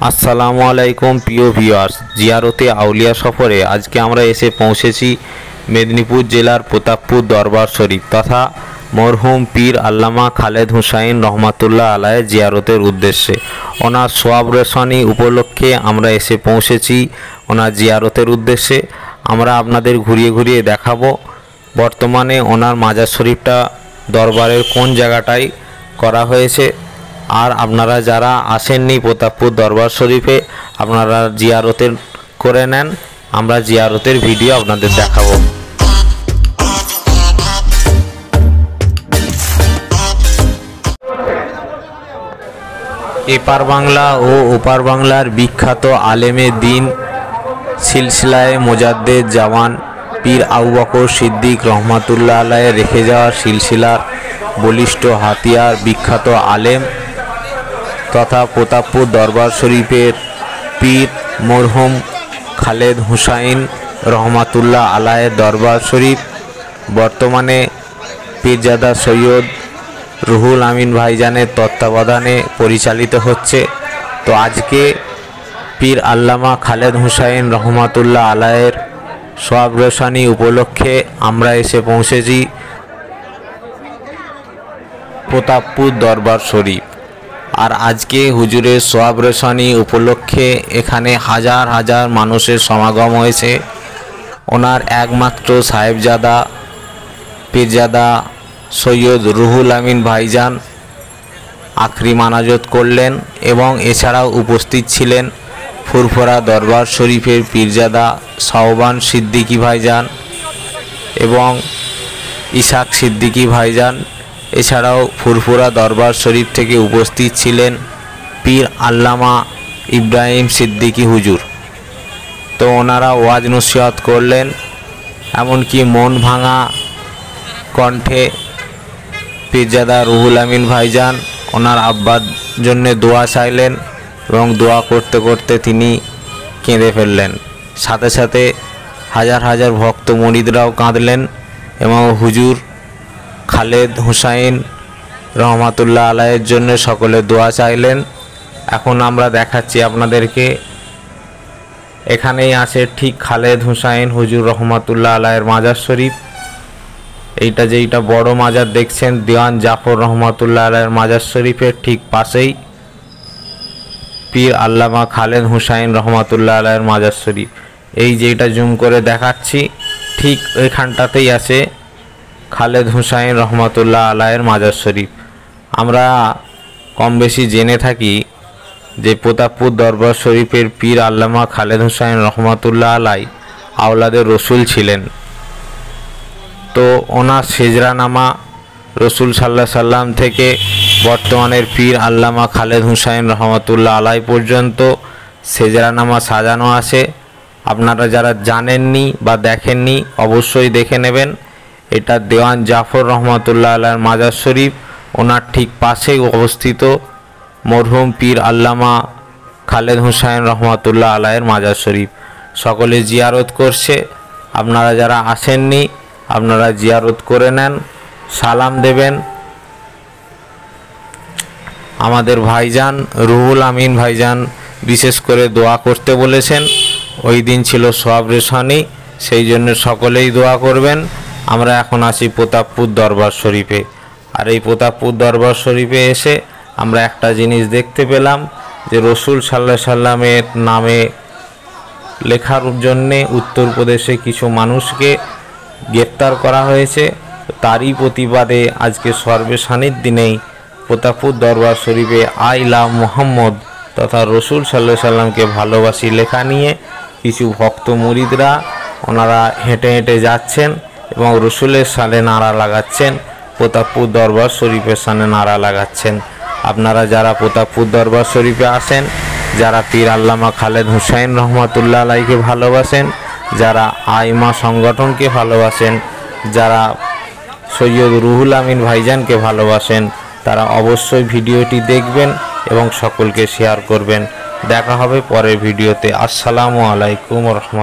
আসসালামু আলাইকুম প্রিয় ভিউয়ার্স, জিয়ারতে আউলিয়া সফরে আজকে আমরা এসে পৌঁছেছি মেদিনীপুর জেলার প্রতাপপুর দরবার শরীফ তথা মরহুম পীর আল্লামা খালেদ হুসাইন রহমাতুল্লাহ আলাইহির জিয়ারতের উদ্দেশ্যে। ওনার সোয়াব রোশানি উপলক্ষে আমরা এসে পৌঁছেছি ওনার জিয়ারতের উদ্দেশ্যে। আমরা আপনাদের ঘুরিয়ে ঘুরিয়ে দেখাবো বর্তমানে ওনার মাজার শরীফটা দরবারের কোন জায়গাটায় করা হয়েছে। আর আপনারা যারা আসেননি প্রতাপপুর দরবার শরীফে আপনারা জিয়ারতের করে নেন, আমরা জিয়ারতের ভিডিও আপনাদের দেখাবো। এপার বাংলা ও ওপার বাংলার বিখ্যাত আলেমে দিন সিলসিলায়ে মুজাদ্দেদ জামান পীর আবু বকর সিদ্দিক রহমাতুল্লাহ আলাইহি রেখে যাওয়া সিলসিলার বলিষ্ঠ হাতিয়ার বিখ্যাত আলেম তথা প্রতাপপুর দরবার শরীফের পীর মরহুম খালেদ হুসাইন রহমাতুল্লাহ আলাইহির দরবার শরীফ বর্তমানে পীরজাদা সৈয়দ রুহুল আমিন ভাইজানের তত্ত্বাবধানে পরিচালিত হচ্ছে। তো আজকে পীর আল্লামা খালেদ হুসাইন রহমাতুল্লাহ আলাইহির সোয়াব রোশানি উপলক্ষে আমরা এসে পৌঁছেছি প্রতাপপুর দরবার শরীফ। আর আজকে হুজুরের সোয়াব রোশানি উপলক্ষে এখানে হাজার হাজার মানুষের সমাগম হয়েছে। ওনার একমাত্র সাহেবজাদা পীরজাদা সৈয়দ রুহুল আমিন ভাইজান আখরি মানাজত করলেন এবং এছাড়াও উপস্থিত ছিলেন ফুরফুরা দরবার শরীফের পীরজাদা শাওবান সিদ্দিকী ভাইজান এবং ইসাক সিদ্দিকী ভাইজান। এছাড়াও ফুরফুরা দরবার শরীফ থেকে উপস্থিত ছিলেন পীর আল্লামা ইব্রাহিম সিদ্দিকী হুজুর। তো ওনারা ওয়াজ নসিহত করলেন, এমনকি মন ভাঙা কণ্ঠে পীরজাদা রুহুল আমিন ভাইজান ওনার আব্বার জন্যে দোয়া চাইলেন এবং দোয়া করতে করতে তিনি কেঁদে ফেললেন। সাথে সাথে হাজার হাজার ভক্ত মুরিদরাও কাঁদলেন এবং হুজুর খালেদ হুসাইন রহমাতুল্লাহ আলাইহির জন্য সকলে দোয়া চাইলেন। এখন আমরা দেখাচ্ছি আপনাদেরকে, এখানেই আছে ঠিক খালেদ হুসাইন হুজুর রহমাতুল্লাহ আলাইহির মাজার শরীফ। এইটা যেইটা বড় মাজার দেখছেন দেওয়ান জাফর রহমাতুল্লাহ আলাইহির মাজার শরীফের ঠিক পাশেই পীর আল্লামা খালেদ হুসাইন রহমাতুল্লাহ আলাইহির মাজার শরীফ। এই যেটা জুম করে দেখাচ্ছি ঠিক ওইখানটাতেই আছে খালেদ হুসাইন রহমাতুল্লাহ আলাইহির মাজার শরীফ। আমরা কম বেশি জেনে থাকি যে প্রতাপপুর দরবার শরীফের পীর আল্লামা খালেদ হুসাইন রহমাতুল্লাহ আলাইহি আওলাদের রসুল ছিলেন। তো ওনার সেজরানামা রসুল সাল্লাল্লাহু আলাইহি সাল্লাম থেকে বর্তমানের পীর আল্লামা খালেদ হুসাইন রহমাতুল্লাহ আলাইহি পর্যন্ত সেজরানামা সাজানো আছে। আপনারা যারা জানেননি বা দেখেননি অবশ্যই দেখে নেবেন। এটা দেওয়ান জাফর রহমাতুল্লাহ আলাইহির মাজার শরীফ, ওনার ঠিক পাশেই অবস্থিত মরহুম পীর আল্লামা খালেদ হুসাইন রহমাতুল্লাহ আলাইহির মাজার শরীফ। সকলে জিয়ারত করছে, আপনারা যারা আসেননি আপনারা জিয়ারত করে নেন, সালাম দেবেন। আমাদের ভাইজান রুহুল আমিন ভাইজান বিশেষ করে দোয়া করতে বলেছেন। ওই দিন ছিল সোয়াব রোশানি, সেই জন্য সকলেই দোয়া করবেন। আমরা এখন আসি প্রতাপপুর দরবার শরীফে। আর এই প্রতাপপুর দরবার শরীফে এসে আমরা একটা জিনিস দেখতে পেলাম যে রসুল সাল্লাল্লাহু আলাইহি সাল্লামের নামে লেখার জন্যে উত্তরপ্রদেশে কিছু মানুষকে গ্রেপ্তার করা হয়েছে। তারই প্রতিবাদে আজকে সর্বসানির দিনেই প্রতাপপুর দরবার শরীফে আই লাভ মুহাম্মদ তথা রসুল সাল্লাল্লাহু আলাইহি সাল্লামকে ভালোবাসি লেখা নিয়ে কিছু ভক্ত মুরিদরা ওনারা হেঁটে হেঁটে যাচ্ছেন এবং রসুলের সানে নারা লাগাচ্ছেন, প্রতাপপুর দরবার শরীফের সানে নারা লাগাচ্ছেন। আপনারা যারা প্রতাপপুর দরবার শরীফে আসেন, যারা পীর আল্লামা খালেদ হুসাইন রহমাতুল্লাহ আলাইহিকে ভালোবাসেন, যারা আইমা সংগঠনকে ভালোবাসেন, যারা সৈয়দ রুহুল আমিন ভাইজানকে ভালোবাসেন, তারা অবশ্যই ভিডিওটি দেখবেন এবং সকলকে শেয়ার করবেন। দেখা হবে পরের ভিডিওতে। আসসালামু আলাইকুম ওয়া রাহমাতুল্লাহ।